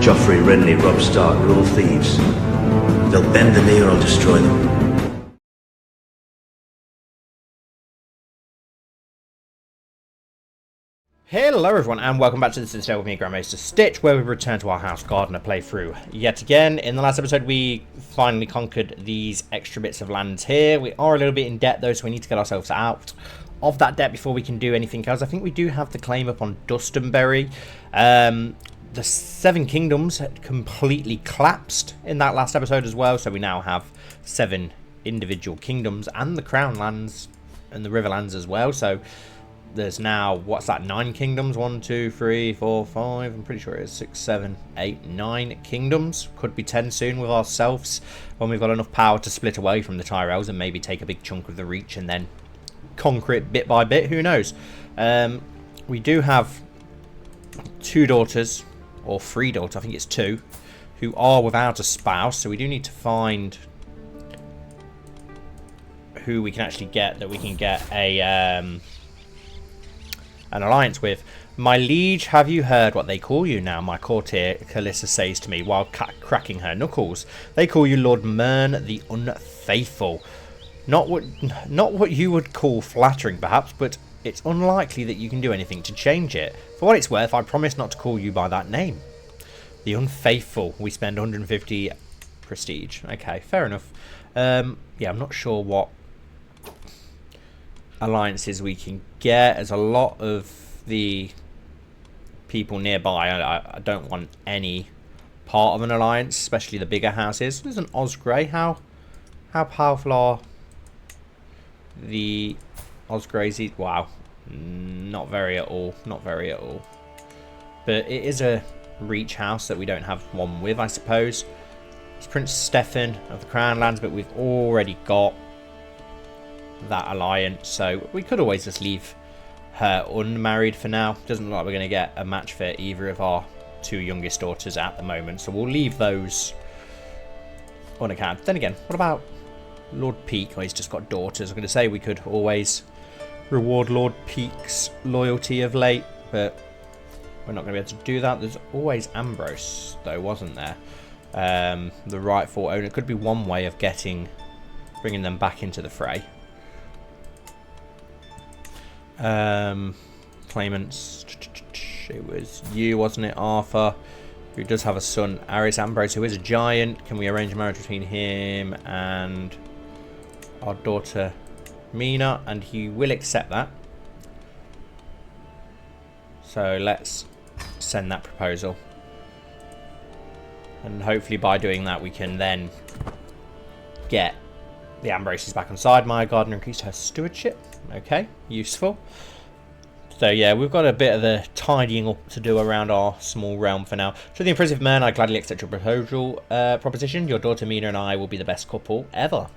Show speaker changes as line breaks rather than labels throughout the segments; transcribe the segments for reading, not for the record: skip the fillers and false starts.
Joffrey, Renly, Robb Stark are all thieves. They'll bend the knee or I'll destroy them.
Hello everyone and welcome back to the Citadel with me, Grand Maester Stitch, where we return to our House Gardener playthrough yet again. In the last episode we finally conquered these extra bits of lands here. We are a little bit in debt though, so we need to get ourselves out of that debt before we can do anything else. I think we do have the claim up on Dustonbury. The Seven Kingdoms had completely collapsed in that last episode as well, so we now have 7 individual kingdoms and the Crown lands and the Riverlands as well. So there's now, what's that, 9 kingdoms? 1, 2, 3, 4, 5. I'm pretty sure it is 6, 7, 8, 9 kingdoms. Could be 10 soon with ourselves when we've got enough power to split away from the Tyrells and maybe take a big chunk of the Reach and then conquer it bit by bit. Who knows? We do have 2 daughters, or 3 daughters, I think it's 2, who are without a spouse. So we do need to find who we can actually get, that we can get a an alliance with. My liege, have you heard what they call you now? My courtier Calissa says to me while cracking her knuckles. They call you Lord Mern the Unfaithful. Not what you would call flattering perhaps, but it's unlikely that you can do anything to change it. For what it's worth, I promise not to call you by that name. The Unfaithful. We spend 150 prestige. Okay, fair enough. Yeah, I'm not sure what alliances we can get. There's a lot of the people nearby. I don't want any part of an alliance, especially the bigger houses. There's an Osgrey. How powerful are the Osgreys? Wow, not very at all. Not very at all. But it is a Reach house that we don't have one with, I suppose. It's Prince Stefan of the Crown lands, but we've already got that alliance, so we could always just leave her unmarried for now. Doesn't look like we're going to get a match for either of our 2 youngest daughters at the moment, so we'll leave those unaccounted. Then again, what about Lord Peak? Oh, he's just got daughters. I'm going to say we could always reward Lord Peak's loyalty of late, but we're not going to be able to do that. There's always Ambrose though, wasn't there? The rightful owner. Could be one way of bringing them back into the fray. Claimants, it was you, wasn't it, Arthur, who does have a son, Aris Ambrose, who is a giant. Can we arrange a marriage between him and our daughter Mina? And he will accept that, so let's send that proposal, and hopefully by doing that we can then get the Ambroses back on side. My gardener increased her stewardship. Okay, useful. So yeah, we've got a bit of the tidying up to do around our small realm for now. To the impressive man, I gladly accept your proposition. Your daughter Mina and I will be the best couple ever.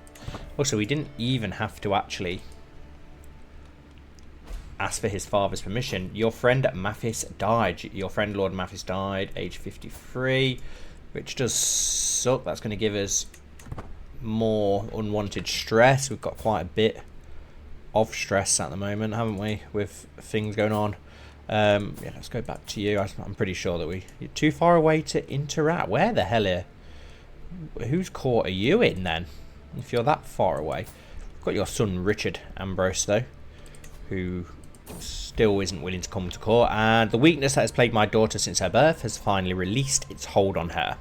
Also, we didn't even have to actually ask for his father's permission. Your friend Mathis died. Your friend Lord Mathis died, age 53, which does suck. That's going to give us more unwanted stress. We've got quite a bit of stress at the moment, haven't we, with things going on. Yeah, let's go back to you. I'm pretty sure that you're too far away to interact. Where the hell whose court are you in then, if you're that far away? We've got your son Richard Ambrose though, who still isn't willing to come to court, and the weakness that has plagued my daughter since her birth has finally released its hold on her.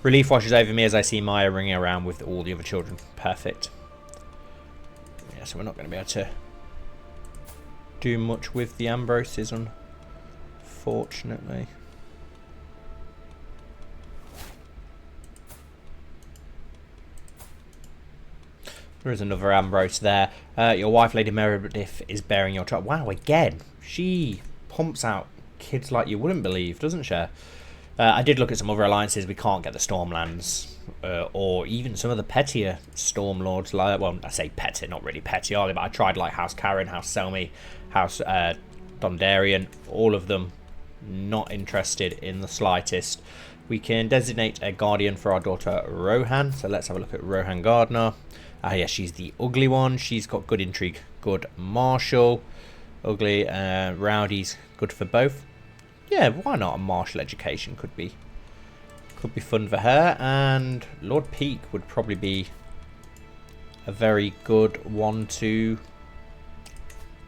Relief washes over me as I see Maya ringing around with all the other children. Perfect. Yeah, so we're not going to be able to do much with the Ambroses, unfortunately. There is another Ambrose there. Your wife, Lady Meredith, is bearing your child. Wow, again. She pumps out kids like you wouldn't believe, doesn't she? I did look at some other alliances. We can't get the Stormlands, or even some of the pettier Stormlords. Like, well, I say petty, not really petty, are they? But I tried like House Karen, House Selmy, House Dondarrion. All of them not interested in the slightest. We can designate a guardian for our daughter Rohan. So let's have a look at Rohan Gardner. Yeah, she's the ugly one. She's got good intrigue, good martial. Ugly, rowdy's good for both. Yeah, why not? A martial education could be Could be fun for her. And Lord Peak would probably be a very good one to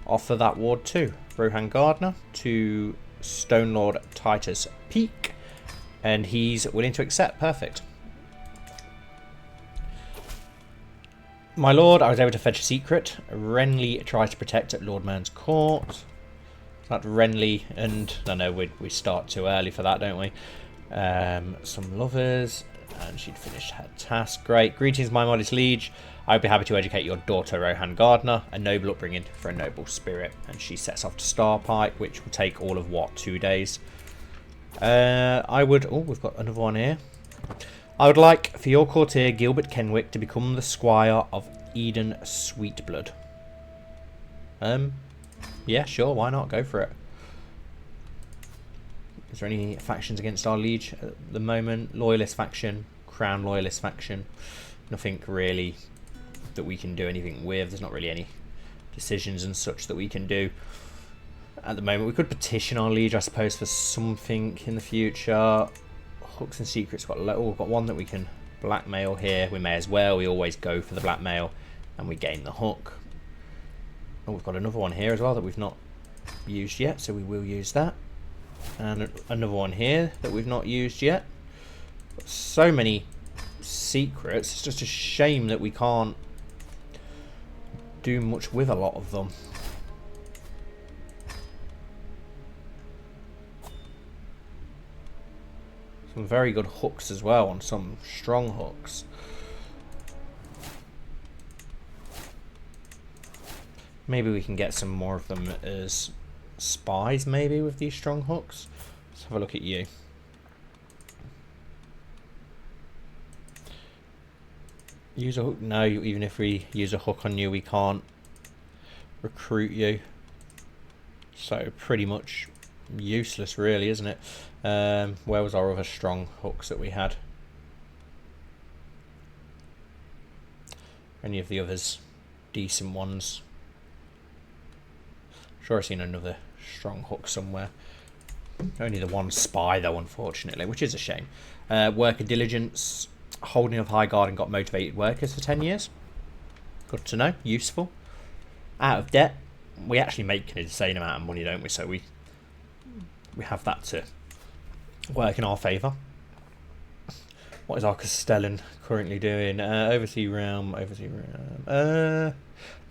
offer that ward to. Rohan Gardner to Stone Lord Titus Peak. And he's willing to accept. Perfect. My lord, I was able to fetch a secret. Renly tries to protect at Lord Mern's court. That Renly, and I know we start too early for that, don't we? Some lovers, and she'd finished her task. Great. Greetings, my modest liege. I'd be happy to educate your daughter, Rohan Gardner, a noble upbringing for a noble spirit. And she sets off to Starpike, which will take all of what, 2 days? I would. Oh, we've got another one here. I would like for your courtier Gilbert Kenwick to become the squire of Eden Sweetblood. Yeah, sure, why not? Go for it. Is there any factions against our liege at the moment? Loyalist faction, Crown Loyalist faction. Nothing really that we can do anything with. There's not really any decisions and such that we can do at the moment. We could petition our liege, I suppose, for something in the future. Hooks and secrets. We've got one that we can blackmail here. We may as well. We always go for the blackmail and we gain the hook. Oh, we've got another one here as well that we've not used yet, so we will use that. And another one here that we've not used yet. Got so many secrets. It's just a shame that we can't do much with a lot of them. Some very good hooks as well, on some strong hooks. Maybe we can get some more of them as spies, maybe, with these strong hooks. Let's have a look at you. Use a hook? No, even if we use a hook on you, we can't recruit you. So pretty much useless, really, isn't it? Where was our other strong hooks that we had? Any of the others decent ones? Sure, I've seen another strong hook somewhere. Only the one spy, though, unfortunately, which is a shame. Worker diligence. Holding of Highgarden got motivated workers for 10 years. Good to know. Useful. Out of debt. We actually make an insane amount of money, don't we? So we have that to work in our favour. What is our Castellan currently doing? Oversea Realm.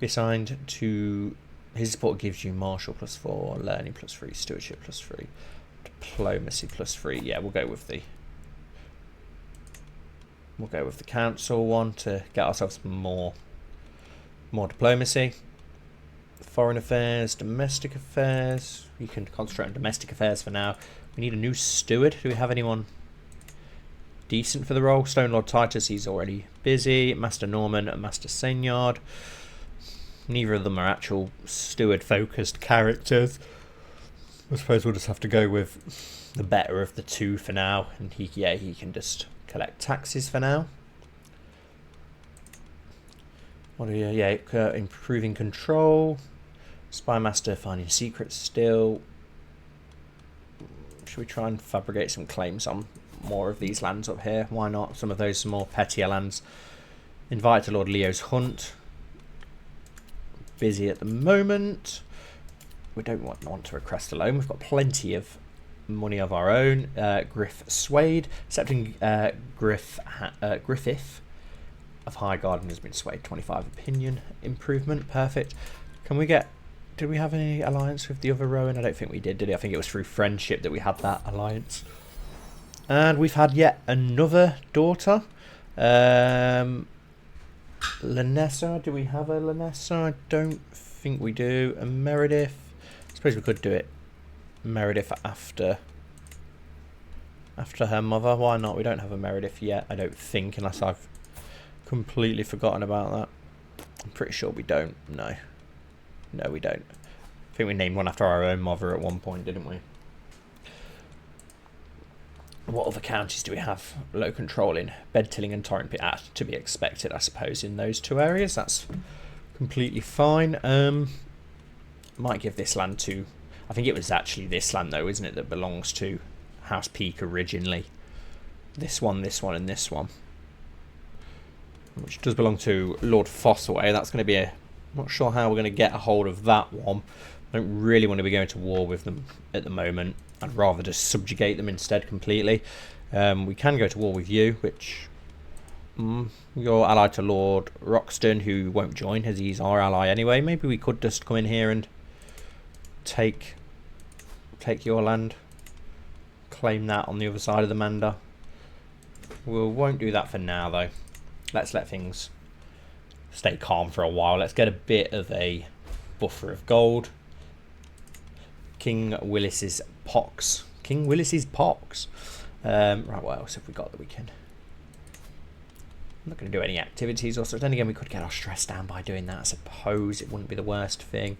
Be assigned to... His support gives you Martial +4, Learning +3, Stewardship +3, Diplomacy +3. Yeah, we'll go with the Council one to get ourselves more diplomacy. Foreign affairs, domestic affairs. You can concentrate on domestic affairs for now. We need a new steward. Do we have anyone decent for the role? Stone Lord Titus, he's already busy. Master Norman and Master Seignard. Neither of them are actual steward-focused characters. I suppose we'll just have to go with the better of the two for now. And he can just collect taxes for now. What are you? Yeah, improving control. Spy Master finding secrets still. Should we try and fabricate some claims on more of these lands up here? Why not? Some of those more pettier lands. Invite to Lord Leo's hunt. Busy at the moment. We don't want to request a loan. We've got plenty of money of our own. Griff swayed. Accepting Griffith of Highgarden has been swayed. 25 opinion improvement. Perfect. Can we get... Did we have any alliance with the other Rowan? I don't think we did we? I think it was through friendship that we had that alliance. And we've had yet another daughter. Lanessa, do we have a Lanessa? I don't think we do. A Meredith. I suppose we could do it. Meredith after her mother. Why not? We don't have a Meredith yet, I don't think, unless I've completely forgotten about that. I'm pretty sure we don't. No. No, we don't. I think we named one after our own mother at one point, didn't we? What other counties do we have low control in? Bedtilling and Torrent Pit. To be expected, I suppose, in those two areas. That's completely fine. Might give this land to... I think it was actually this land, though, isn't it, that belongs to House Peak originally. this one, and this one, which does belong to Lord Fossaway. That's going to be a... I'm not sure how we're going to get a hold of that one. I don't really want to be going to war with them at the moment. I'd rather just subjugate them instead completely. We can go to war with you, which... you're allied to Lord Roxton, who won't join, as he's our ally anyway. Maybe we could just come in here and take your land. Claim that on the other side of the Mander. We won't do that for now, though. Let's let things stay calm for a while. Let's get a bit of a buffer of gold. King Willis's pox. King Willis's pox. Right, what else have we got that we can... I'm not going to do any activities or so. Then again, we could get our stress down by doing that. I suppose it wouldn't be the worst thing.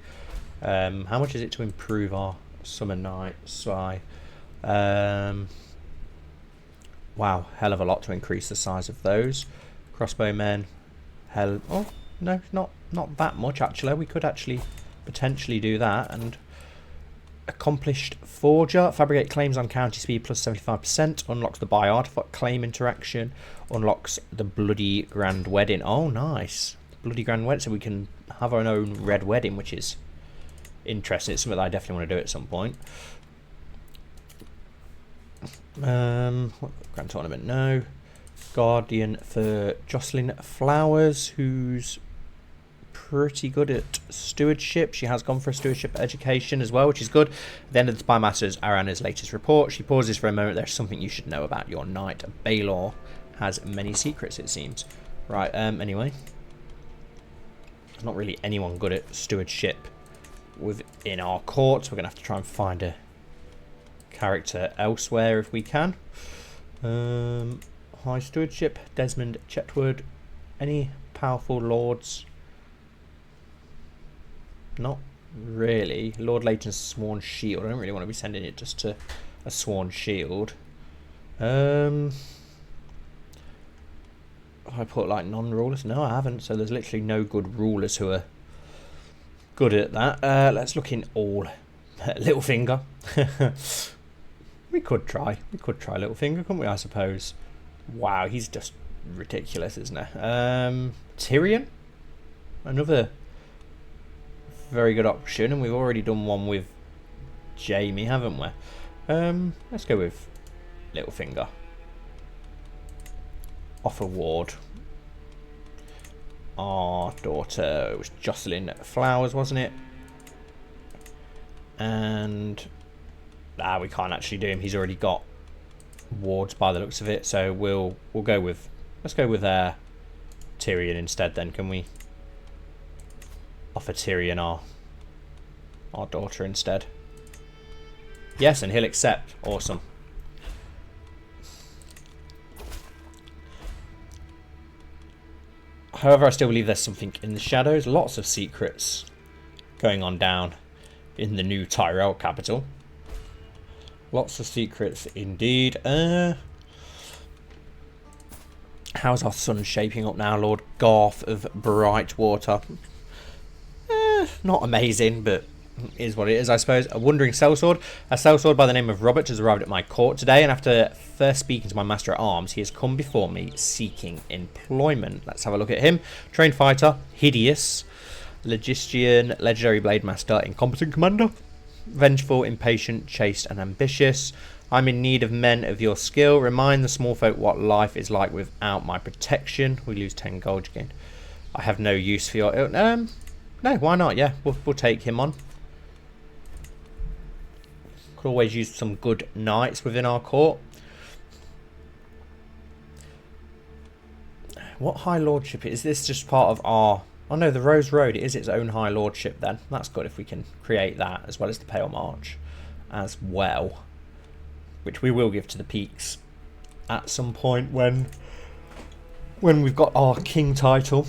How much is it to improve our summer night sky? Wow, hell of a lot to increase the size of those. Crossbowmen. Hell, oh no, not that much actually. We could actually potentially do that. And accomplished forger. Fabricate claims on county speed plus 75%. Unlocks the buy artifact claim interaction. Unlocks the bloody grand wedding. Oh, nice. Bloody grand wedding. So we can have our own red wedding, which is interesting. It's something that I definitely want to do at some point. Grand tournament, no. Guardian for Jocelyn Flowers, who's pretty good at stewardship. She has gone for a stewardship education as well, which is good. At the end of the Spy Master's Ariana's latest report, she pauses for a moment. There's something you should know about your knight. Baelor has many secrets, it seems. Right, anyway. There's not really anyone good at stewardship within our court, so we're going to have to try and find a character elsewhere if we can. High stewardship, Desmond Chetwood. Any powerful lords? Not really. Lord Leighton's Sworn Shield. I don't really want to be sending it just to a Sworn Shield. Have I put like non-rulers? No, I haven't. So there's literally no good rulers who are good at that. Let's look in all. Littlefinger. We could try Littlefinger, couldn't we, I suppose? Wow, he's just ridiculous, isn't he? Tyrion? Another very good option, and we've already done one with Jamie, haven't we? Let's go with Littlefinger. Offer ward. Our daughter, it was Jocelyn Flowers, wasn't it? And we can't actually do him. He's already got wards by the looks of it. So we'll go with, let's go with Tyrion instead. Then can we offer Tyrion our daughter instead? Yes, and he'll accept. Awesome. However, I still believe there's something in the shadows. Lots of secrets going on down in the new Tyrell capital. Lots of secrets indeed. How's our sun shaping up now, Lord Garth of Brightwater? Not amazing, but is what it is, I suppose. A wandering sellsword. A sellsword by the name of Robert has arrived at my court today, and after first speaking to my master at arms, he has come before me seeking employment. Let's have a look at him. Trained fighter, hideous, logistician, legendary blade master, incompetent commander, vengeful, impatient, chaste, and ambitious. I'm in need of men of your skill. Remind the small folk what life is like without my protection. We lose 10 gold again. I have no use for your... no, why not? Yeah, we'll take him on. Could always use some good knights within our court. What high lordship is this? Just part of our... Oh no, the Rose Road, it is its own high lordship then. That's good if we can create that, as well as the Pale March as well. Which we will give to the Peaks at some point when we've got our king title,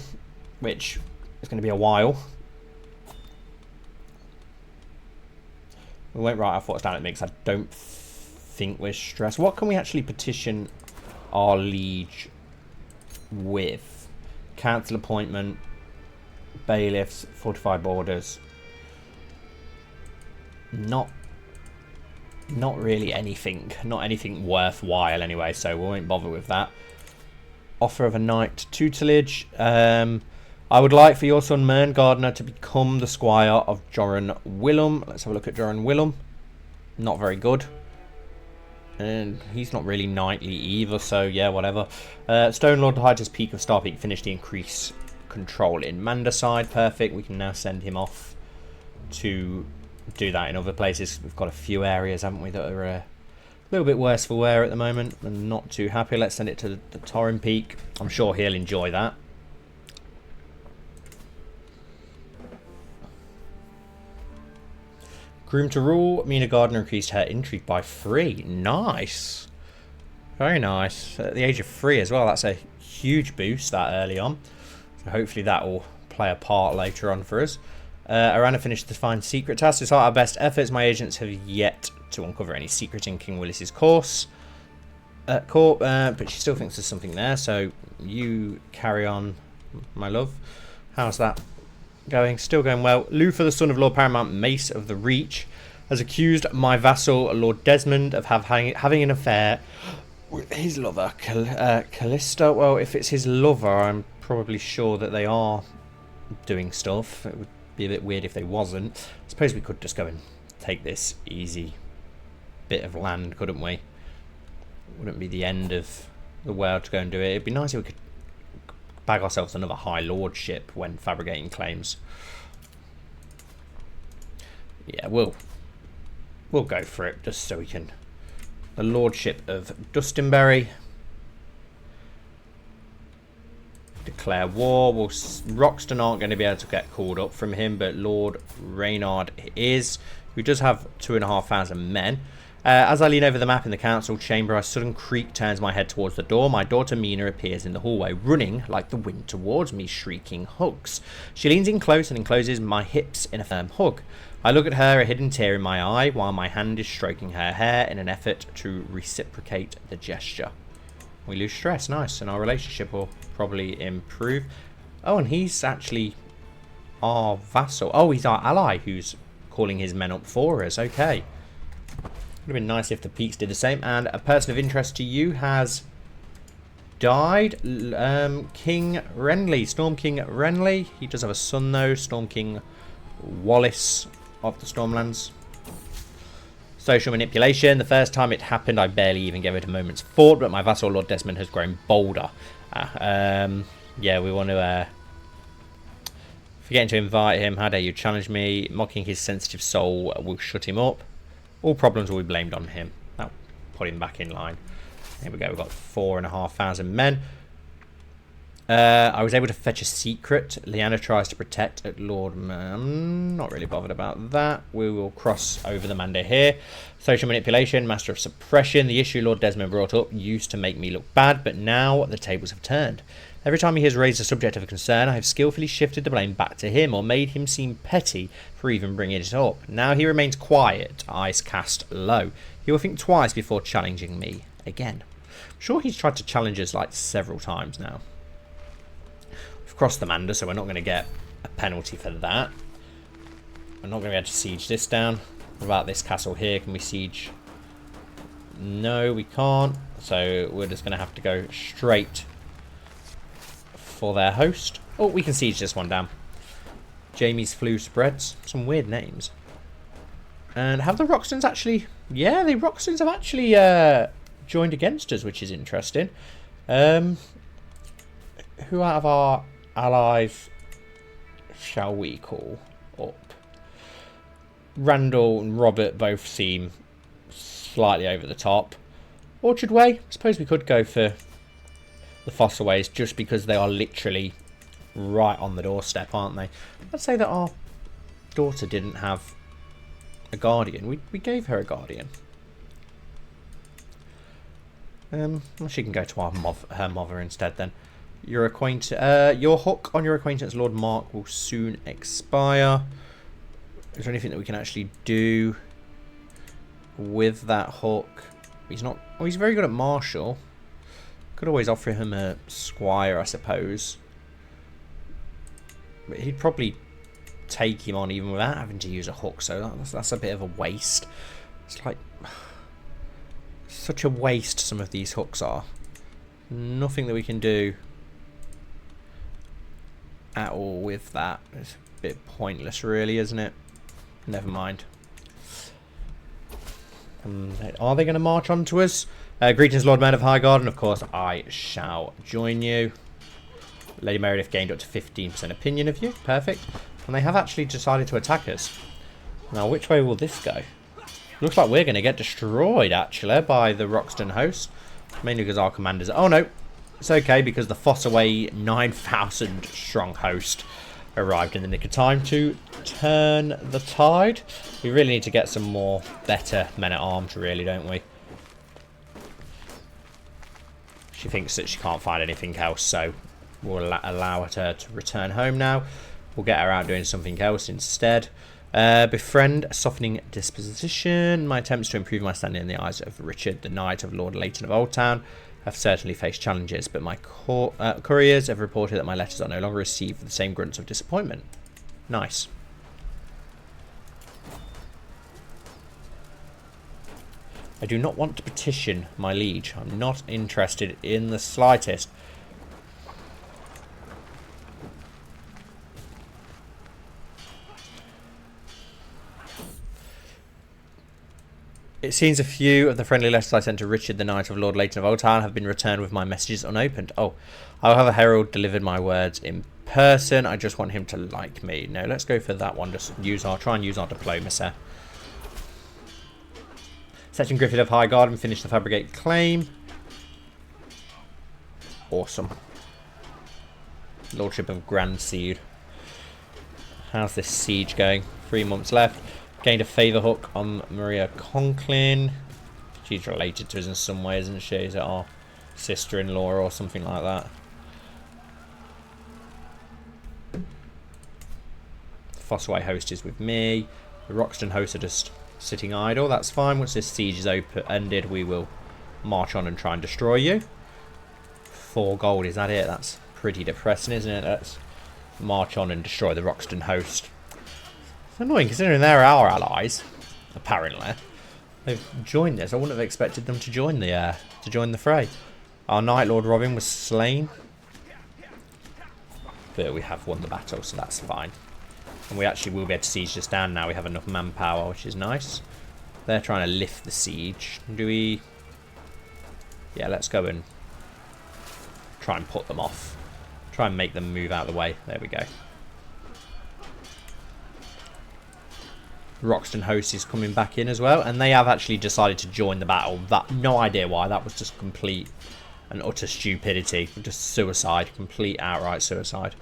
which is going to be a while. We won't write our thoughts down at me because I don't think we're stressed. What can we actually petition our liege with? Council appointment, bailiffs, 45 borders. Not Not really anything. Not anything worthwhile anyway, so we won't bother with that. Offer of a knight tutelage. I would like for your son Mern Gardener to become the squire of Joran Willem. Let's have a look at Joran Willem. Not very good. And he's not really knightly either, so yeah, whatever. Stone Lord hides his Peak of Star Peak. Finish the increase control in Manderside. Perfect. We can now send him off to do that in other places. We've got a few areas, haven't we, that are a little bit worse for wear at the moment. I'm not too happy. Let's send it to the Torrin Peak. I'm sure he'll enjoy that. Groom to rule. Mina Gardner increased her intrigue by 3. Nice. Very nice. At the age of 3 as well. That's a huge boost that early on. So hopefully that will play a part later on for us. Arana finished the Find Secret task. Despite our best efforts, my agents have yet to uncover any secret in King Willis's court, but she still thinks there's something there, so you carry on, my love. How's that going? Still going well. Luther, the son of Lord Paramount Mace of the Reach, has accused my vassal, Lord Desmond, of having an affair with his lover, Callista. Well, if it's his lover, I'm probably sure that they are doing stuff. It would be a bit weird if they wasn't. I suppose we could just go and take this easy bit of land, couldn't we? Wouldn't be the end of the world to go and do it. It'd be nice if we could bag ourselves another High Lordship when fabricating claims. Yeah, we'll go for it just so we can. The Lordship of Dustinbury. Declare war. Well, Roxton aren't going to be able to get called up from him, but Lord Reynard is, who does have 2,500 men. As I lean over the map in the council chamber, a sudden creak turns my head towards the door. My daughter Mina appears in the hallway, running like the wind towards me, shrieking hugs. She leans in close and encloses my hips in a firm hug. I look at her, a hidden tear in my eye, while my hand is stroking her hair in an effort to reciprocate the gesture. We lose stress, nice, and our relationship will probably improve. Oh, and he's actually our vassal. Oh, he's our ally who's calling his men up for us. Okay. Would have been nice if the peaks did the same. And a person of interest to you has died. King Renly, Storm King Renly. He does have a son though, Storm King Wallace of the Stormlands. Social manipulation. The first time it happened, I barely even gave it a moment's thought, but my vassal Lord Desmond has grown bolder. Yeah, we want to forgetting to invite him. How dare you challenge me? Mocking his sensitive soul will shut him up. All problems will be blamed on him. That'll put him back in line. Here we go. We've got 4,500 men. I was able to fetch a secret. Lyanna tries to protect at Lord... I'm not really bothered about that. We will cross over the Manda here. Social manipulation, master of suppression. The issue Lord Desmond brought up used to make me look bad, but now the tables have turned. Every time he has raised a subject of concern, I have skillfully shifted the blame back to him or made him seem petty for even bringing it up. Now he remains quiet, eyes cast low. He will think twice before challenging me again. I'm sure he's tried to challenge us like several times now. We've crossed the Manda, so we're not going to get a penalty for that. We're not going to be able to siege this down. What about this castle here? Can we siege? No, we can't. So we're just going to have to go straight for their host. Oh, we can siege this one down. Jamie's Flu Spreads. Some weird names. And have the Roxtons actually... Yeah, the Roxtons have actually joined against us, which is interesting. Who out of our allies shall we call up? Randall and Robert both seem slightly over the top. Orchard Way, I suppose we could go for the Fossilways just because they are literally right on the doorstep, aren't they? Let's say that our daughter didn't have a guardian. We gave her a guardian. Well, she can go to her mother instead then. Your hook on your acquaintance Lord Mark will soon expire. Is there anything that we can actually do with that hook? He's not... Oh, he's very good at martial. Could always offer him a squire, I suppose. But he'd probably take him on even without having to use a hook, so that's a bit of a waste. It's like such a waste some of these hooks are. Nothing that we can do at all with that. It's a bit pointless really, isn't it? Never mind. Are they going to march on to us? Greetings, Lord Mayor of Highgarden. Of course, I shall join you. Lady Meredith gained up to 15% opinion of you. Perfect. And they have actually decided to attack us. Now, which way will this go? Looks like we're going to get destroyed, actually, by the Roxton host. Mainly because our commanders... Oh, no. It's okay, because the Fossaway 9,000 strong host arrived in the nick of time to turn the tide. We really need to get some more better men-at-arms, really, don't we? She thinks that she can't find anything else, so we'll allow her to return home now. We'll get her out doing something else instead. Befriend, softening disposition. My attempts to improve my standing in the eyes of Richard, the Knight of Lord Leighton of Oldtown, have certainly faced challenges, but my couriers have reported that my letters are no longer received with the same grunts of disappointment. Nice. I do not want to petition my liege. I'm not interested in the slightest. It seems a few of the friendly letters I sent to Richard, the Knight of Lord Leighton of Oldtown, have been returned with my messages unopened. Oh, I'll have a herald delivered my words in person. I just want him to like me. No, let's go for that one. Just try and use our diplomacy. Section Griffith of Highgarden, finish the fabricate claim. Awesome. Lordship of Grand Seed. How's this siege going? 3 months left. Gained a favour hook on Maria Conklin. She's related to us in some way, isn't she? Is it our sister-in-law or something like that? Fossaway host is with me. The Roxton hosts are just sitting idle. That's fine. Once this siege is ended, we will march on and try and destroy you. 4 gold, is that it? That's pretty depressing, isn't it? Let's march on and destroy the Roxton host. It's annoying considering they're our allies, apparently. They've joined this. I wouldn't have expected them to join the fray. Our Knight Lord Robin was slain, but we have won the battle, so that's fine. And we actually will be able to siege this down now. We have enough manpower, which is nice. They're trying to lift the siege. Do we? Yeah, let's go and try and put them off. Try and make them move out of the way. There we go. Roxton host is coming back in as well, and they have actually decided to join the battle. No idea why. That was just complete and utter stupidity. Just suicide. Complete outright suicide.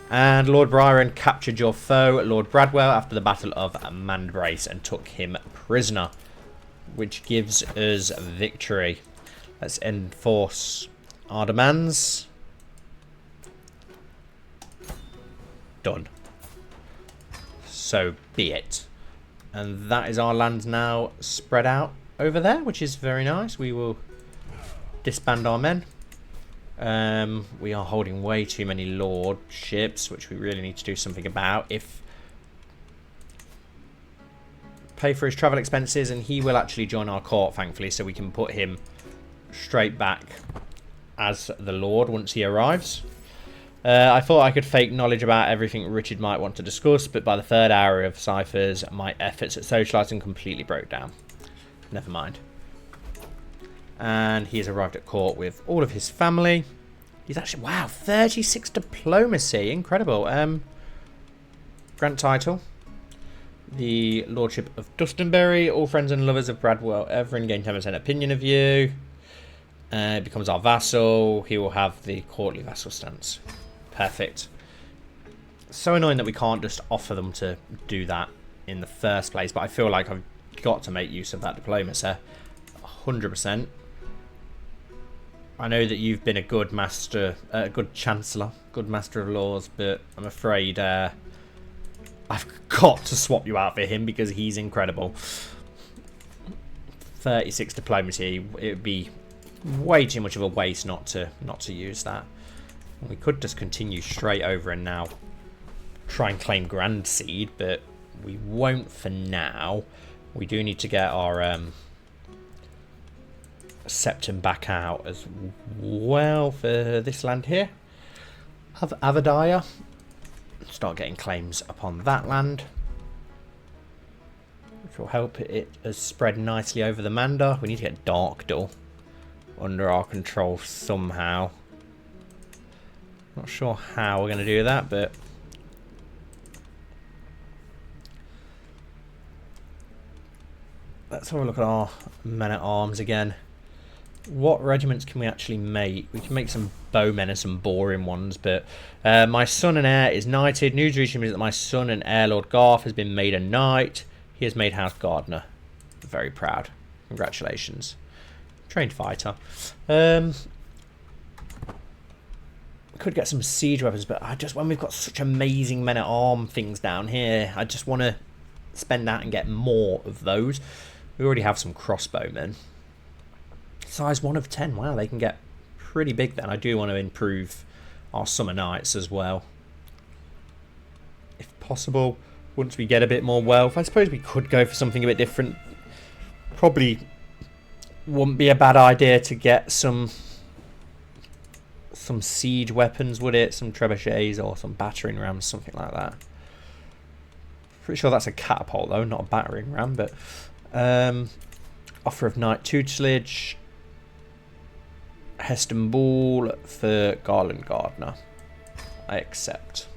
And Lord Byron captured your foe, Lord Bradwell, after the Battle of Mandbrace and took him prisoner, which gives us victory. Let's enforce our demands. Done. So be it. And that is our land now spread out over there, which is very nice. We will disband our men. We are holding way too many lordships, which we really need to do something about. Pay for his travel expenses, and he will actually join our court, thankfully, so we can put him straight back as the Lord once he arrives. I thought I could fake knowledge about everything Richard might want to discuss, but by the 3rd hour of ciphers, my efforts at socialising completely broke down. Never mind. And he has arrived at court with all of his family. He's actually, wow, 36 diplomacy. Incredible. Grant title. The Lordship of Dustonbury. All friends and lovers of Bradwell Everin gain 10% opinion of you. Becomes our vassal. He will have the courtly vassal stance. Perfect. So annoying that we can't just offer them to do that in the first place, but I feel like I've got to make use of that diplomacy. 100%. I know that you've been a good master, good chancellor, good master of laws, but I'm afraid I've got to swap you out for him because he's incredible. 36 diplomacy. It would be way too much of a waste not to use that. We could just continue straight over and now try and claim Grand Seed, but we won't for now. We do need to get our septum back out as well for this land here. Have Avadaya. Start getting claims upon that land, which will help it spread nicely over the Mandar. We need to get Darkdal under our control somehow. Not sure how we're going to do that, but let's have a look at our men-at-arms again. What regiments can we actually make? We can make some bowmen and some boring ones, but my son and heir is knighted. News reaching me that my son and heir, Lord Garth, has been made a knight. He has made House Gardener. Very proud. Congratulations. Trained fighter. Could get some siege weapons, but when we've got such amazing men-at-arm things down here, I just want to spend that and get more of those. We already have some crossbowmen. Size 1 of 10. Wow, they can get pretty big then. I do want to improve our summer knights as well, if possible. Once we get a bit more wealth, I suppose we could go for something a bit different. Probably wouldn't be a bad idea to get some siege weapons, would it? Some trebuchets or some battering rams, something like that. Pretty sure that's a catapult though, not a battering ram. But offer of knight tutelage. Heston Ball for Garland Gardener. I accept.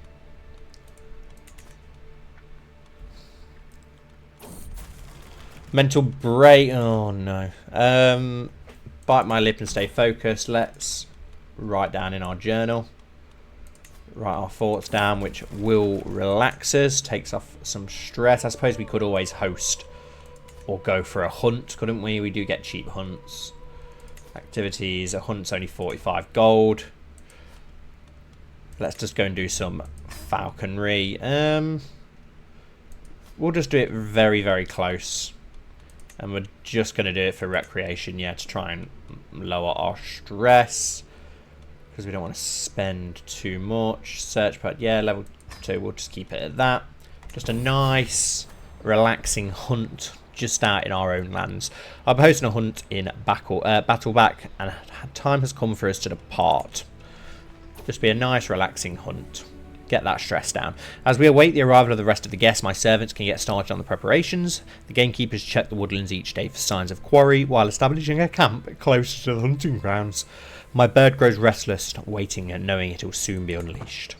Mental break. Oh no. Bite my lip and stay focused. Let's write down in our journal. Write our thoughts down, which will relax us. Takes off some stress. I suppose we could always host or go for a hunt, couldn't we? We do get cheap hunts. Activities, a hunt's only 45 gold. Let's just go and do some falconry. We'll just do it very, very close. And we're just going to do it for recreation, yeah, to try and lower our stress. Because we don't want to spend too much. Search part, yeah, level 2, we'll just keep it at that. Just a nice, relaxing hunt just out in our own lands. I'll be hosting a hunt in Battleback, and time has come for us to depart. Just be a nice, relaxing hunt. Get that stress down. As we await the arrival of the rest of the guests, my servants can get started on the preparations. The gamekeepers check the woodlands each day for signs of quarry, while establishing a camp closer to the hunting grounds. My bird grows restless, waiting and knowing it will soon be unleashed.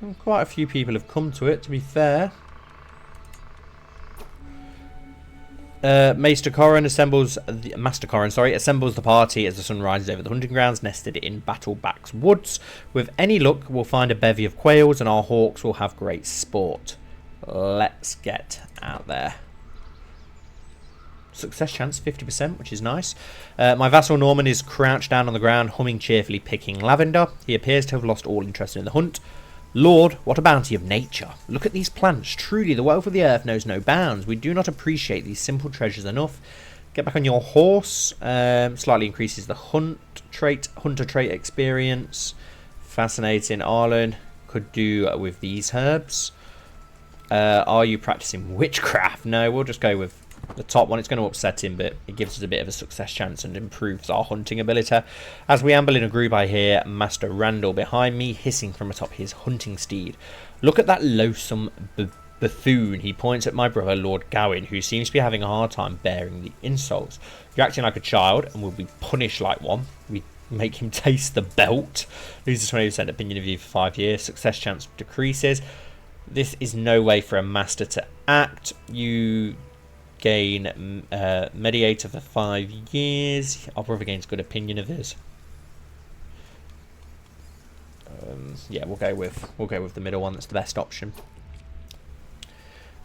And quite a few people have come to it, to be fair. Maester Corran assembles the party as the sun rises over the hunting grounds nested in Battleback's woods. With any luck, we'll find a bevy of quails and our hawks will have great sport. Let's get out there. Success chance 50%, which is nice. My vassal Norman is crouched down on the ground, humming cheerfully, picking lavender. He appears to have lost all interest in the hunt. Lord, what a bounty of nature. Look at these plants. Truly, the wealth of the earth knows no bounds. We do not appreciate these simple treasures enough. Get back on your horse. Slightly increases the hunter trait experience. Fascinating. Arlen could do with these herbs. Are you practicing witchcraft? No, we'll just go with the top one. It's going to upset him, but it gives us a bit of a success chance and improves our hunting ability. As we amble in a group, I hear Master Randall behind me hissing from atop his hunting steed. Look at that loathsome buffoon. He points at my brother Lord Gawain, who seems to be having a hard time bearing the insults. You're acting like a child and will be punished like one. We make him taste the belt. Loses 20% opinion of you for 5 years. Success chance decreases. This is no way for a master to act. You gain mediator for 5 years. Our brother gains good opinion of his. Yeah, we'll go with the middle one. That's the best option.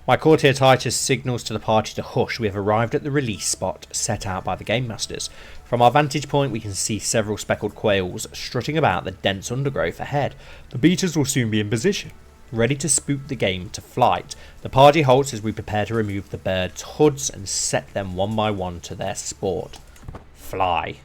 My courtier Titus signals to the party to hush. We have arrived at the release spot set out by the game masters. From our vantage point, we can see several speckled quails strutting about the dense undergrowth ahead. The beaters will soon be in position, ready to spook the game to flight. The party halts as we prepare to remove the birds' hoods and set them one by one to their sport. Fly.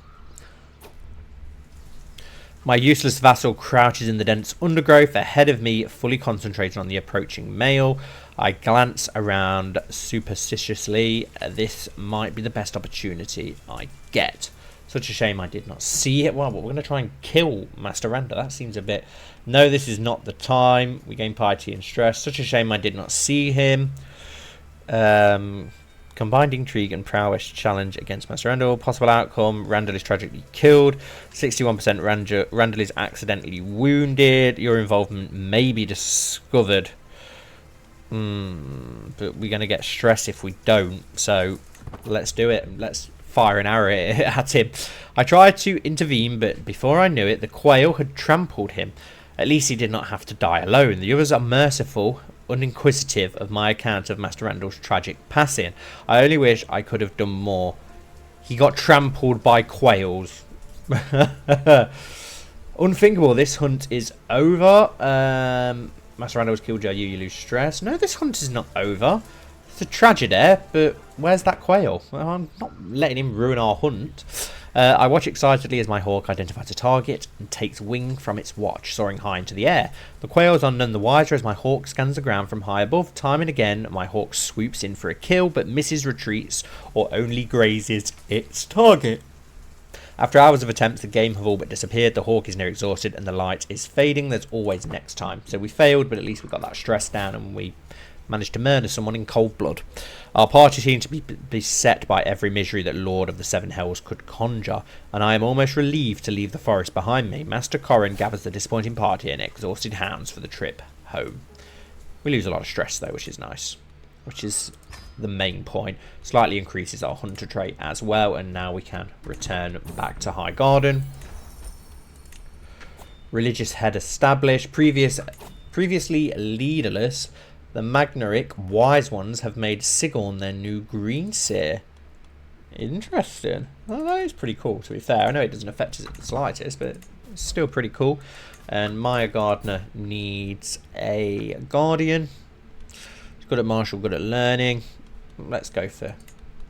My useless vassal crouches in the dense undergrowth ahead of me, fully concentrated on the approaching male. I glance around superstitiously. This might be the best opportunity I get. Such a shame I did not see it. Well, we're going to try and kill Master Randa. That seems a bit... No, this is not the time. We gain piety and stress. Such a shame I did not see him. Combined intrigue and prowess challenge against Master Randall. Possible outcome: Randall is tragically killed. 61% Randall is accidentally wounded. Your involvement may be discovered. But we're going to get stressed if we don't. So let's do it. Let's fire an arrow at him. I tried to intervene, but before I knew it, the quail had trampled him. At least he did not have to die alone. The others are merciful, uninquisitive of my account of Master Randall's tragic passing. I only wish I could have done more. He got trampled by quails. Unthinkable. This hunt is over. Master Randall was killed. You lose stress. No, this hunt is not over. It's a tragedy, but where's that quail? Well, I'm not letting him ruin our hunt. I watch excitedly as my hawk identifies a target and takes wing from its watch, soaring high into the air. The quails are none the wiser as my hawk scans the ground from high above. Time and again, my hawk swoops in for a kill, but misses, retreats, or only grazes its target. After hours of attempts, the game have all but disappeared. The hawk is near exhausted and the light is fading. There's always next time. So we failed, but at least we got that stress down and we managed to murder someone in cold blood. Our party seemed to be beset by every misery that Lord of the Seven Hells could conjure, and I am almost relieved to leave the forest behind me. Master Corrin gathers the disappointing party and exhausted hounds for the trip home. We lose a lot of stress though, which is nice. Which is the main point. Slightly increases our hunter trait as well, and now we can return back to Highgarden. Religious head established. Previously leaderless, the Magnaric Wise Ones have made Sigorn their new green seer. Interesting. Well, that is pretty cool, to be fair. I know it doesn't affect us at the slightest, but it's still pretty cool. And Maya Gardner needs a Guardian. She's good at martial, good at learning. Let's go for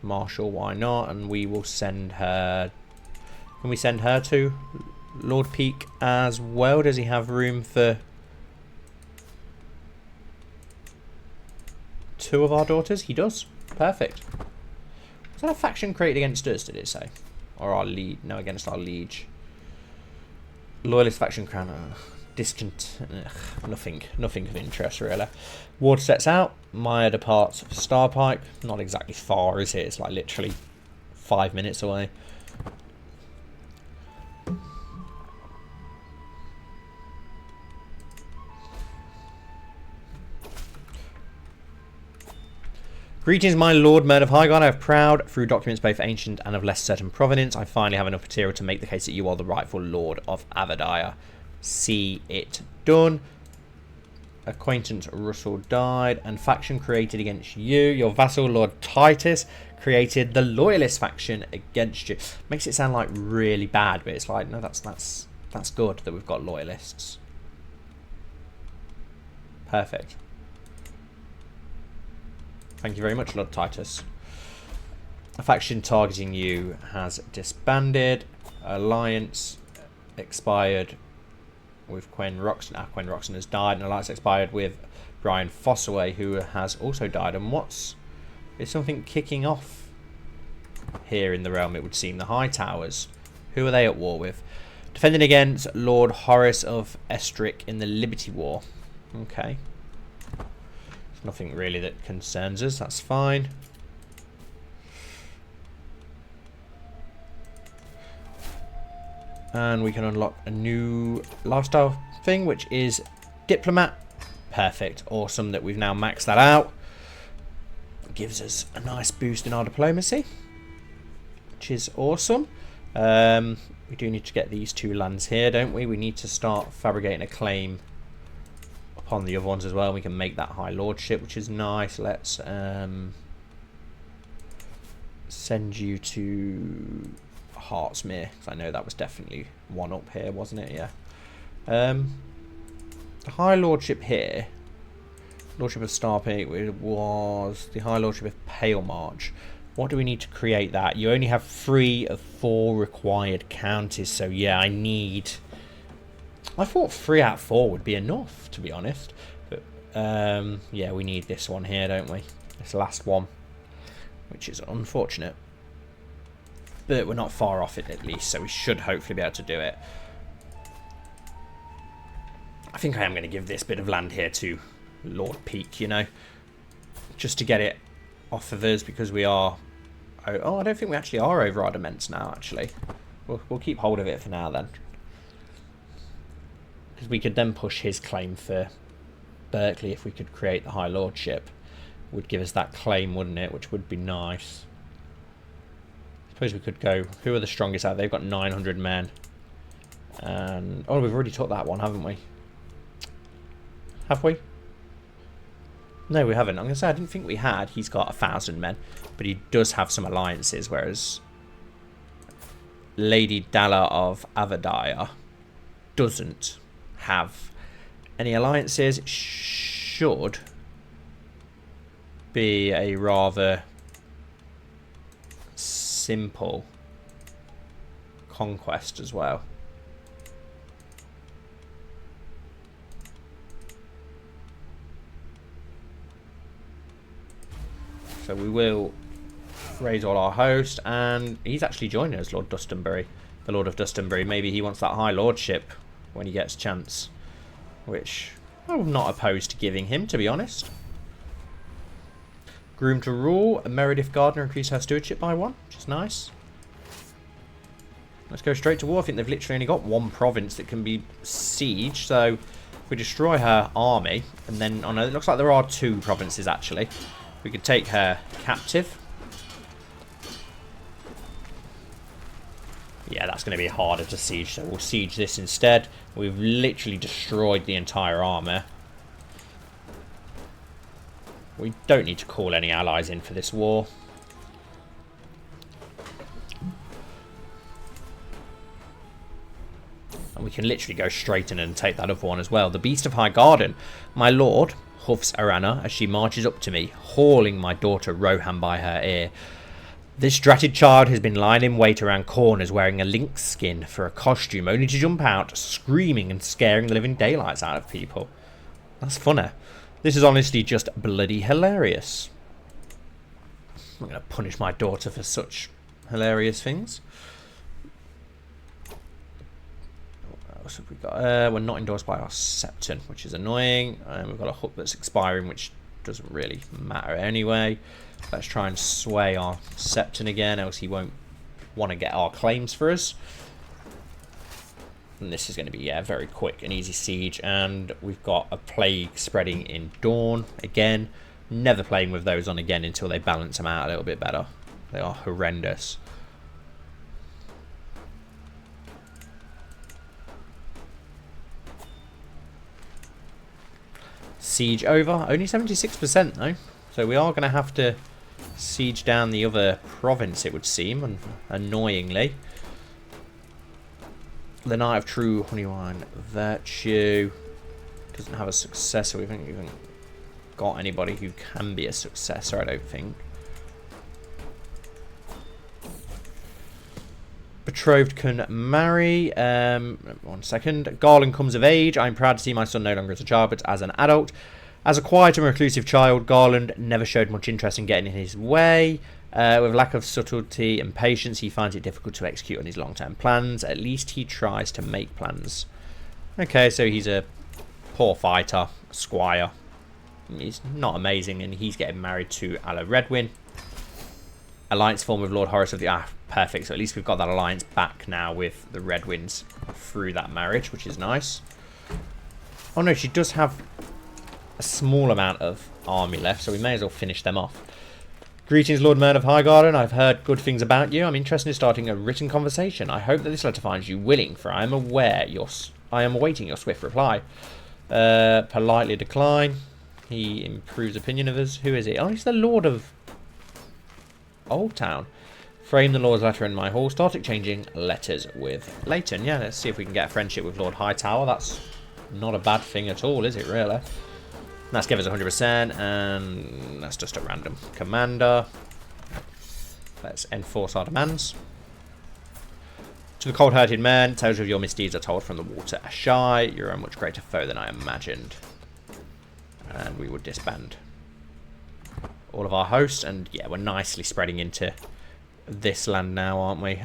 martial, why not? And we will send her... Can we send her to Lord Peak as well? Does he have room for... two of our daughters? He does. Perfect. Was that a faction created against us, did it say? Or our lead? No, against our liege. Loyalist faction crown. Nothing of interest, really. Ward sets out. Maya departs for Starpike. Not exactly far, is it? It's like literally 5 minutes away. Greetings, my Lord Murd of Highgarden. I have proud, through documents both ancient and of less certain provenance, I finally have enough material to make the case that you are the rightful Lord of Avadaya. See it done. Acquaintance Russell died, and faction created against you. Your vassal, Lord Titus, created the Loyalist faction against you. Makes it sound like really bad, but it's like, no, that's good that we've got Loyalists. Perfect. Thank you very much, Lord Titus. A faction targeting you has disbanded. Alliance expired with Quen Roxton. Quen Roxton has died. And alliance expired with Brian Fossaway, who has also died. And is something kicking off here in the realm, it would seem. The High Towers. Who are they at war with? Defending against Lord Horace of Estric in the Liberty War. Okay. Nothing really that concerns us, that's fine. And we can unlock a new lifestyle thing, which is Diplomat. Perfect, awesome that we've now maxed that out. It gives us a nice boost in our diplomacy, which is awesome. We do need to get these two lands here, don't we? We need to start fabricating a claim on the other ones as well. We can make that High Lordship, which is nice. Let's send you to Heartsmere, because I know that was definitely one up here, wasn't it? Yeah. The High Lordship here, Lordship of Starpeak, it was the High Lordship of Pale March. What do we need to create that? You only have 3 of 4 required counties, so yeah, I need I thought 3 out of 4 would be enough, to be honest. But, yeah, we need this one here, don't we? This last one, which is unfortunate. But we're not far off it, at least, so we should hopefully be able to do it. I think I am going to give this bit of land here to Lord Peak, you know. Just to get it off of us, because we are... Oh, I don't think we actually are over our dements now, actually. We'll keep hold of it for now, then. Because we could then push his claim for Berkeley if we could create the High Lordship. Would give us that claim, wouldn't it? Which would be nice. Suppose we could go... Who are the strongest out? They've got 900 men. And... Oh, we've already took that one, haven't we? Have we? No, we haven't. I'm going to say I didn't think we had. He's got 1,000 men. But he does have some alliances, whereas Lady Dalla of Avadaya doesn't have any alliances. It should be a rather simple conquest as well. So we will raise all our host, and he's actually joining us, Lord Dustonbury, the Lord of Dustonbury. Maybe he wants that High Lordship when he gets a chance, which I'm not opposed to giving him, to be honest. Groom to rule. Meredith Gardner increased her stewardship by 1, which is nice. Let's go straight to war. I think they've literally only got 1 province that can be sieged, so if we destroy her army, and then, oh no, it looks like there are 2 provinces actually. We could take her captive. Yeah, that's going to be harder to siege, so we'll siege this instead. We've literally destroyed the entire armor. We don't need to call any allies in for this war. And we can literally go straight in and take that other one as well. The Beast of Highgarden. My lord, huffs Arana as she marches up to me, hauling my daughter Rohan by her ear. This dratted child has been lying in wait around corners wearing a lynx skin for a costume, only to jump out, screaming and scaring the living daylights out of people. That's funny. This is honestly just bloody hilarious. I'm going to punish my daughter for such hilarious things. What else have we got? We're not endorsed by our Septon, which is annoying. And we've got a hook that's expiring, which doesn't really matter anyway. Let's try and sway our Septon again, else he won't want to get our claims for us. And this is going to be, yeah, very quick and easy siege. And we've got a plague spreading in Dawn. Again, never playing with those on again until they balance them out a little bit better. They are horrendous. Siege over. Only 76% though. So we are going to have to siege down the other province, it would seem, annoyingly. The Knight of True Honeywine Virtue doesn't have a successor. We haven't even got anybody who can be a successor, I don't think. Betrothed can marry. 1 second. Garland comes of age. I'm proud to see my son no longer as a child, but as an adult. As a quiet and reclusive child, Garland never showed much interest in getting in his way. With lack of subtlety and patience, he finds it difficult to execute on his long-term plans. At least he tries to make plans. Okay, so he's a poor fighter, a squire. He's not amazing, and he's getting married to Alla Redwyn. Alliance formed with Lord Horace of the... perfect. So at least we've got that alliance back now with the Redwyns through that marriage, which is nice. Oh no, she does have a small amount of army left, so we may as well finish them off. Greetings, Lord Mayor of Highgarden. I've heard good things about you. I'm interested in starting a written conversation. I hope that this letter finds you willing, for I am awaiting your swift reply. Politely decline. He improves opinion of us. Who is he? Oh, he's the Lord of Old Town. Frame the Lord's letter in my hall. Start exchanging letters with Leighton. Yeah, let's see if we can get a friendship with Lord Hightower. That's not a bad thing at all, is it, really? Let's give us 100%, and that's just a random commander. Let's enforce our demands. To the cold-hearted man, tales of your misdeeds are told from the water Ashai. You're a much greater foe than I imagined. And we will disband all of our hosts. And yeah, we're nicely spreading into this land now, aren't we?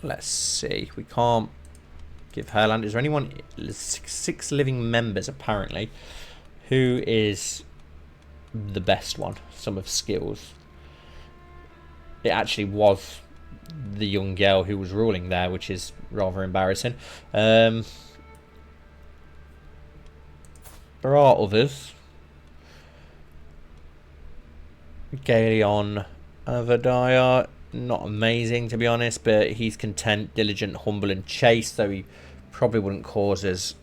Let's see. We can't give her land. Is there anyone? 6 living members, apparently. Who is the best one? Some of skills. It actually was the young girl who was ruling there, which is rather embarrassing. There are others. Galeon Avadiah, not amazing to be honest, but he's content, diligent, humble and chaste, so he probably wouldn't cause us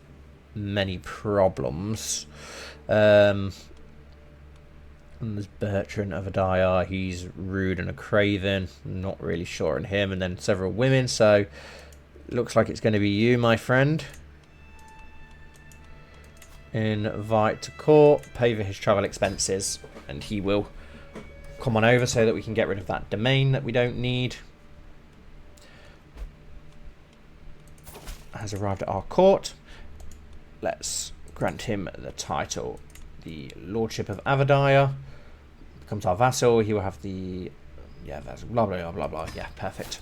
many problems. And there's Bertrand Avadiah, he's rude and a craven, not really sure on him, and then several women, so looks like it's going to be you, my friend. Invite to court, pay for his travel expenses, and he will come on over so that we can get rid of that domain that we don't need. Has arrived at our court. Let's grant him the title, the Lordship of Avadiah. Becomes our vassal. He will have the, yeah, that's blah blah blah blah. Yeah, perfect.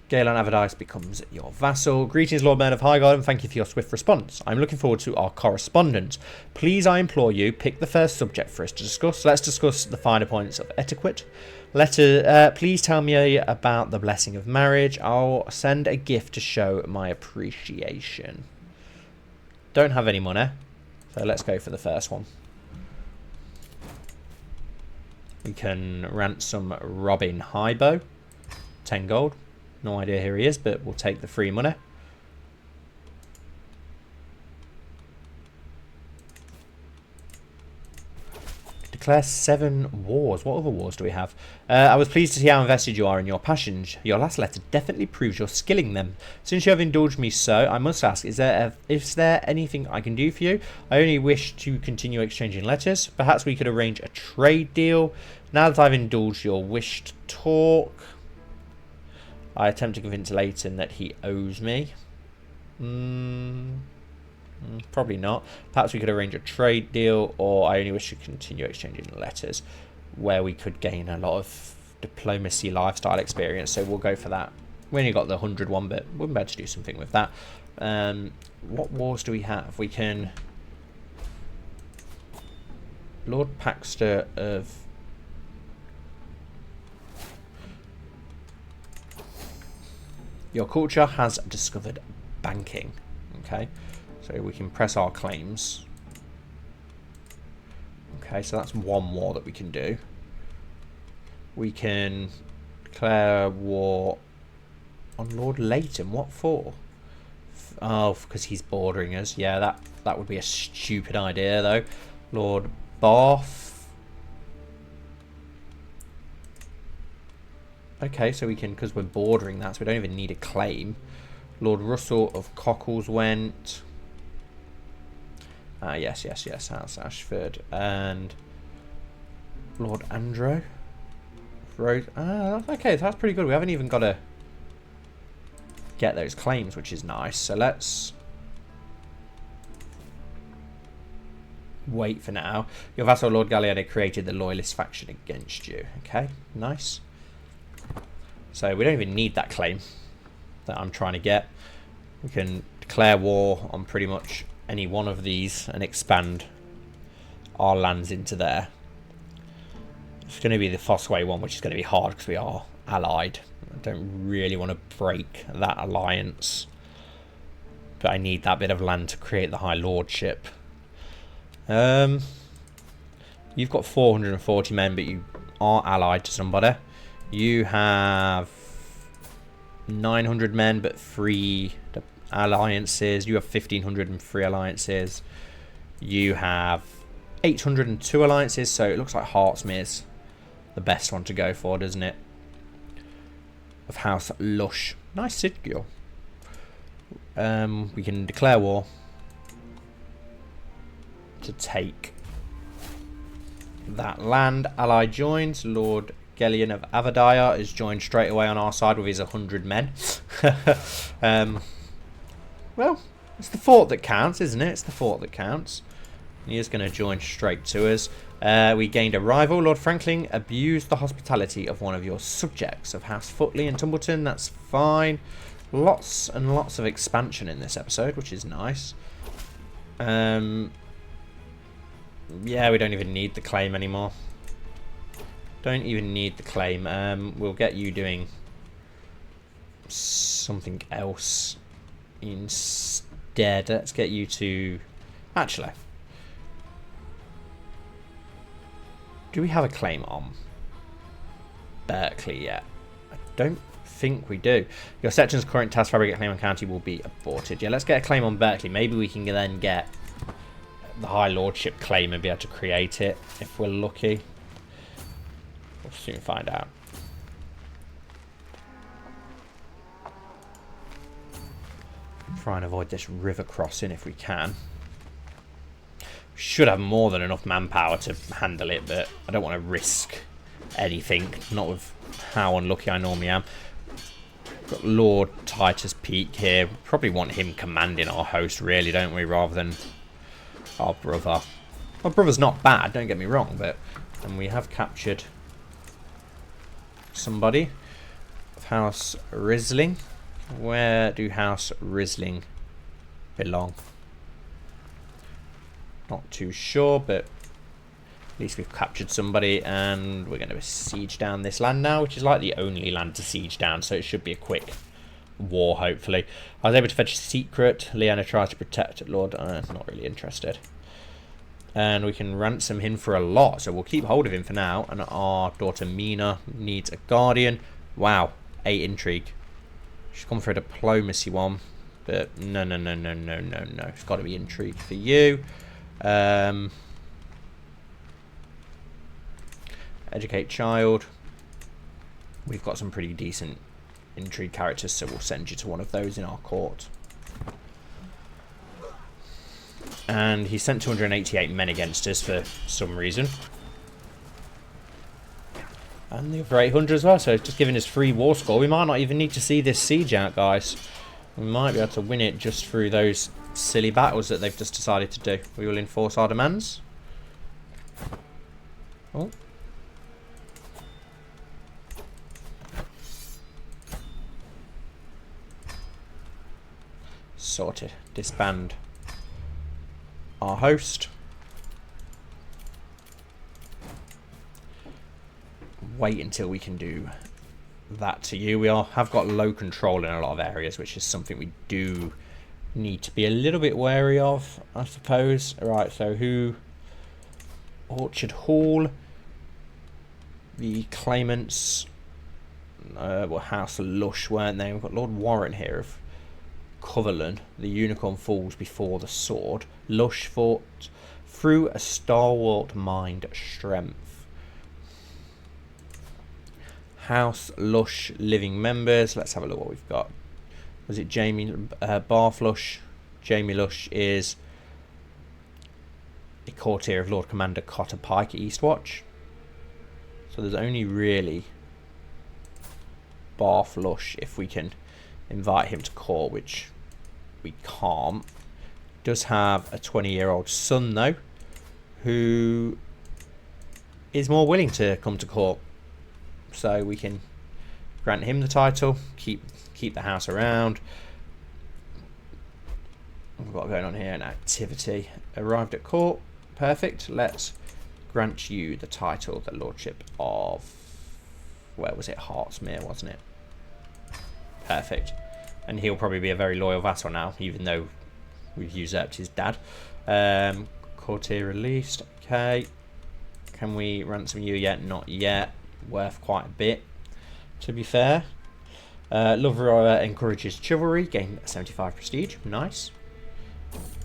Galen Avadiah becomes your vassal. Greetings, Lord Mayor of Highgarden. Thank you for your swift response. I'm looking forward to our correspondence. Please, I implore you, pick the first subject for us to discuss. Let's discuss the finer points of etiquette. Please tell me about the blessing of marriage. I'll send a gift to show my appreciation. Don't have any money, so let's go for the first one. We can ransom Robin Highbow. 10 gold. No idea who he is, but we'll take the free money. Declare 7 wars. What other wars do we have? I was pleased to see how invested you are in your passions. Your last letter definitely proves you're skilling them. Since you have indulged me so, I must ask, is there anything I can do for you? I only wish to continue exchanging letters. Perhaps we could arrange a trade deal. Now that I've indulged your wish to talk, I attempt to convince Leighton that he owes me. Probably not. Perhaps we could arrange a trade deal, or I only wish to continue exchanging letters, where we could gain a lot of diplomacy lifestyle experience. So we'll go for that. We only got the 100 one, but we'll be able to do something with that. What wars do we have? We can... Lord Paxter of... Your culture has discovered banking. Okay, so we can press our claims. Okay, so that's one war that we can do. We can declare war on Lord Leighton. What for? Oh, because he's bordering us. Yeah, that would be a stupid idea though. Lord Bath. Okay, so we can, because we're bordering that, so we don't even need a claim. Lord Russell of Cockles went. Yes, House Ashford. And Lord Andrew. Rose. Okay, that's pretty good. We haven't even got to get those claims, which is nice. So let's wait for now. Your vassal Lord Galliano created the loyalist faction against you. Okay, nice. So we don't even need that claim that I'm trying to get. We can declare war on pretty much any one of these and expand our lands into there. It's going to be the Fossway one, which is going to be hard because we are allied. I don't really want to break that alliance, but I need that bit of land to create the High Lordship. You've got 440 men, but you are allied to somebody. You have 900 men, but 3 alliances. You have 1,500 and 3 alliances. You have 802 alliances, so it looks like Heartsmere's the best one to go for, doesn't it? Of House Lush. Nice Citadel. We can declare war to take that land. Ally joins. Lord Gellion of Avadire is joined straight away on our side with his 100 men. Well, it's the fort that counts, isn't it? It's the fort that counts. He is going to join straight to us. We gained a rival. Lord Franklin abused the hospitality of one of your subjects of House Footley and Tumbleton. That's fine. Lots and lots of expansion in this episode, which is nice. Yeah, we don't even need the claim anymore. Don't even need the claim. We'll get you doing something else instead. Let's get you to... Actually, do we have a claim on Berkeley yet? I don't think we do. Your section's current task fabricate claim on county will be aborted. Yeah, let's get a claim on Berkeley. Maybe we can then get the High Lordship claim and be able to create it if we're lucky. We'll soon find out. Try and avoid this river crossing if we can. We should have more than enough manpower to handle it, but I don't want to risk anything. Not with how unlucky I normally am. Got Lord Titus Peak here. Probably want him commanding our host, really, don't we? Rather than our brother. Our brother's not bad, don't get me wrong, but... And we have captured somebody of House Risling. Where do House Risling belong? Not too sure, but at least we've captured somebody, and we're going to siege down this land now, which is like the only land to siege down, so it should be a quick war, hopefully. I was able to fetch a secret. Lyanna tries to protect Lord... not really interested. And we can ransom him for a lot, so we'll keep hold of him for now. And our daughter Mina needs a guardian. Wow, 8 intrigue. She's gone for a diplomacy one, but no. It's got to be intrigue for you. Educate child. We've got some pretty decent intrigue characters, so we'll send you to one of those in our court. And he sent 288 men against us for some reason. And the other 800 as well, so just giving us free war score. We might not even need to see this siege out, guys. We might be able to win it just through those silly battles that they've just decided to do. We will enforce our demands. Oh. Sorted. Disband our host. Wait until we can do that to you. We have got low control in a lot of areas, which is something we do need to be a little bit wary of, I suppose. Right, so who? Orchard Hall. The claimants were House Lush, weren't they? We've got Lord Warren here of Coverland. The unicorn falls before the sword. Lush fought through a stalwart mind strength. House Lush living members. Let's have a look what we've got. Was it Jamie Barflush? Jamie Lush is a courtier of Lord Commander Cotter Pike at Eastwatch. So there's only really Barflush if we can invite him to court, which we can't. Does have a 20-year-old son though, who is more willing to come to court, so we can grant him the title, keep the house around. We've got going on here an activity. Arrived at court. Perfect. Let's grant you the title, the lordship of, where was it? Heartsmere, wasn't it? Perfect. And he'll probably be a very loyal vassal now, even though we've usurped his dad. Courtier released. Okay. Can we ransom you yet? Not yet. Worth quite a bit, to be fair. Lover encourages chivalry. Gain 75 prestige. Nice.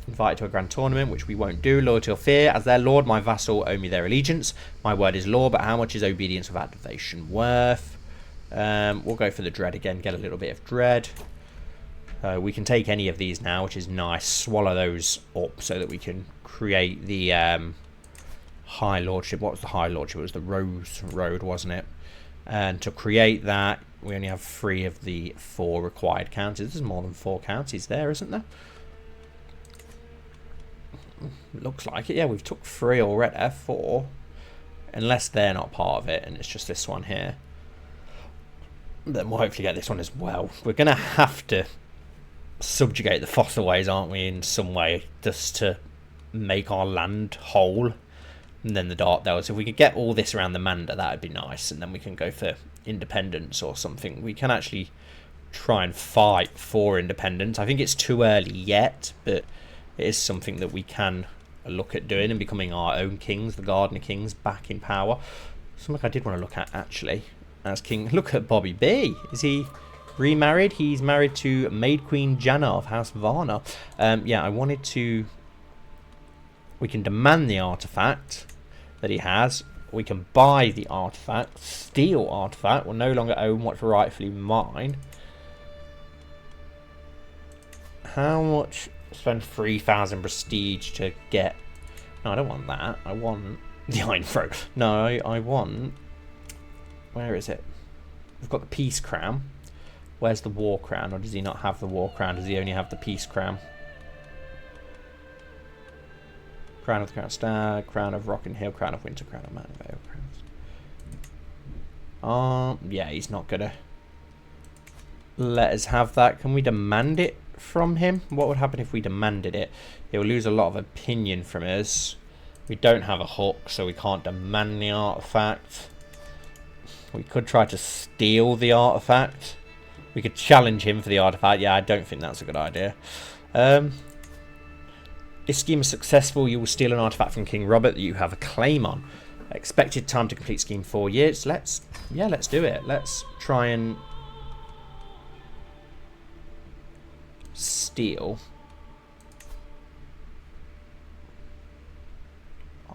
Invited to a grand tournament, which we won't do. Loyalty or fear. As their lord, my vassal owe me their allegiance. My word is law, but how much is obedience without devotion worth? We'll go for the dread again. Get a little bit of dread. We can take any of these now, which is nice. Swallow those up so that we can create the High Lordship. What was the High Lordship? It was the Rose Road, wasn't it? And to create that, we only have 3 of the 4 required counties. There's more than 4 counties there, isn't there? Looks like it. Yeah, we've took 3 already. 4. Unless they're not part of it and it's just this one here. Then we'll hopefully get this one as well. We're going to have to subjugate the Fossilways, aren't we, in some way, just to make our land whole. And then the Dark Dells. If we could get all this around the Manda, that would be nice. And then we can go for independence or something. We can actually try and fight for independence. I think it's too early yet, but it is something that we can look at doing and becoming our own kings, the Gardener Kings, back in power. Something I did want to look at, actually, as king. Look at Bobby B. Is he remarried? He's married to Maid Queen Janna of House Varna. Yeah, I wanted to... We can demand the artifact that he has. We can buy the artifact. Steal artifact. We'll no longer own what's rightfully mine. How much? Spend 3,000 prestige to get... No, I don't want that. I want the Iron Throne. No, I want... Where is it? We've got the Peace Crown. Where's the War Crown? Or does he not have the War Crown? Does he only have the Peace Crown? Crown of the Crown Stag, Crown of Rock and Hill, Crown of Winter, Crown of Mountain Vale, Crowns. Yeah, he's not gonna let us have that. Can we demand it from him? What would happen if we demanded it? He'll lose a lot of opinion from us. We don't have a hook, so we can't demand the artifact. We could try to steal the artifact. We could challenge him for the artifact. Yeah, I don't think that's a good idea. If scheme is successful, you will steal an artifact from King Robert that you have a claim on. Expected time to complete scheme 4 years. Let's do it. Let's try and steal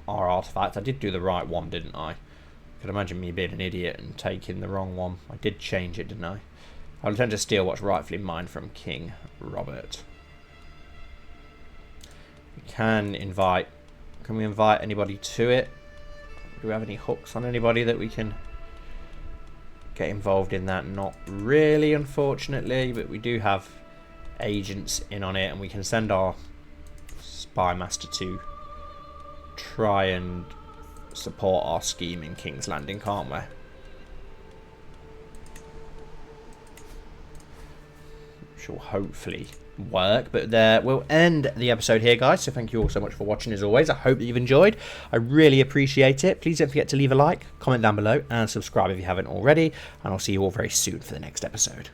our artifact. I did do the right one, didn't I? Could imagine me being an idiot and taking the wrong one. I did change it, didn't I? I'll attempt to steal what's rightfully mine from King Robert. We can invite... Can we invite anybody to it? Do we have any hooks on anybody that we can get involved in that? Not really, unfortunately, but we do have agents in on it, and we can send our spy master to try and support our scheme in King's Landing, can't we? Which will hopefully work. But there we'll end the episode here, guys, so thank you all so much for watching. As always, I hope that you've enjoyed. I really appreciate it. Please don't forget to leave a like, comment down below, and subscribe if you haven't already, and I'll see you all very soon for the next episode.